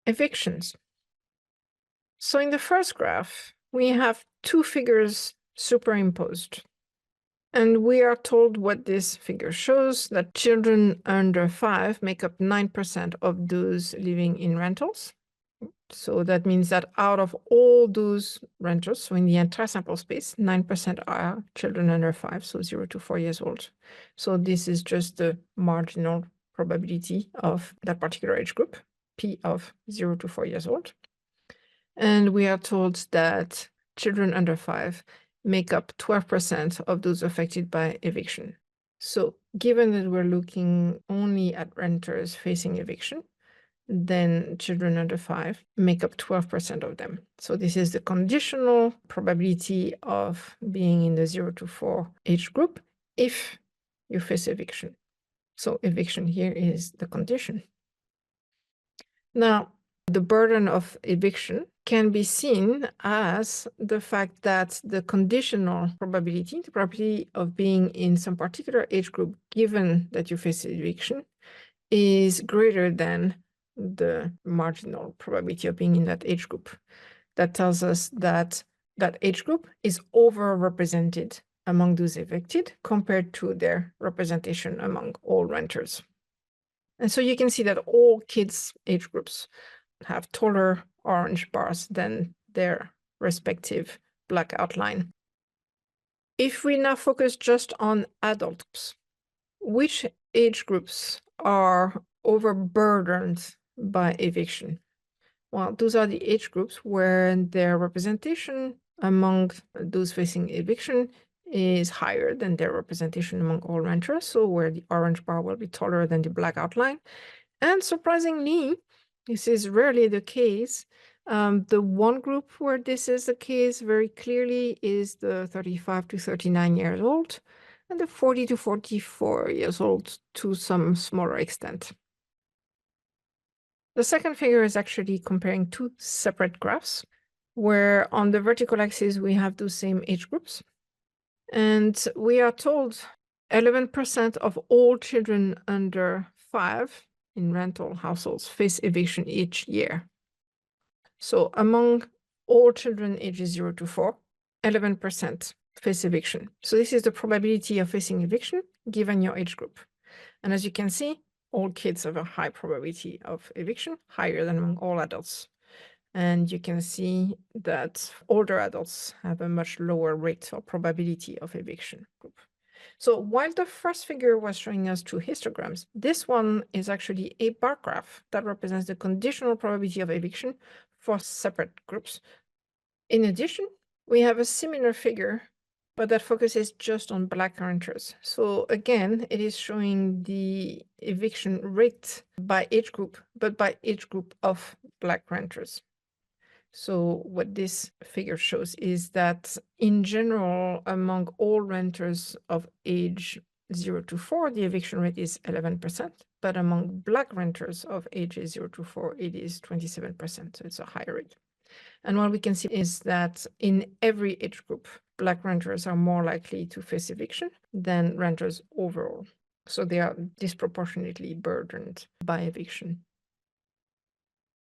Evictions. So in the first graph, we have two figures superimposed. And we are told what this figure shows, that children under 5 make up 9% of those living in rentals. So that means that out of all those renters, so in the entire sample space, 9% are children under 5, so 0 to 4 years old. So this is just the marginal probability of that particular age group, P of 0 to 4 years old. And we are told that children under 5 make up 12% of those affected by eviction. So given that we're looking only at renters facing eviction, then children under 5 make up 12% of them. So this is the conditional probability of being in the 0 to 4 age group if you face eviction. So eviction here is the condition. Now, the burden of eviction can be seen as the fact that the conditional probability, the probability of being in some particular age group given that you face eviction, is greater than the marginal probability of being in that age group. That tells us that that age group is overrepresented among those evicted compared to their representation among all renters. And so you can see that all kids' age groups have taller orange bars than their respective black outline. If we now focus just on adults, which age groups are overburdened by eviction? Well, those are the age groups where their representation among those facing eviction is higher than their representation among all renters, so where the orange bar will be taller than the black outline. And surprisingly, this is rarely the case. The one group where this is the case very clearly is the 35 to 39 years old, and the 40 to 44 years old to some smaller extent. The second figure is actually comparing two separate graphs, where on the vertical axis we have those same age groups. And we are told 11% of all children under 5 in rental households face eviction each year. So among all children ages 0 to 4, 11% face eviction. So this is the probability of facing eviction given your age group. And as you can see, all kids have a high probability of eviction, higher than among all adults. And you can see that older adults have a much lower rate or probability of eviction group. So while the first figure was showing us two histograms, this one is actually a bar graph that represents the conditional probability of eviction for separate groups. In addition, we have a similar figure, but that focuses just on black renters. So again, it is showing the eviction rate by age group, but by age group of black renters. So what this figure shows is that in general, among all renters of age 0 to 4, the eviction rate is 11%, but among black renters of ages 0 to 4, it is 27%, so it's a higher rate. And what we can see is that in every age group, black renters are more likely to face eviction than renters overall. So they are disproportionately burdened by eviction.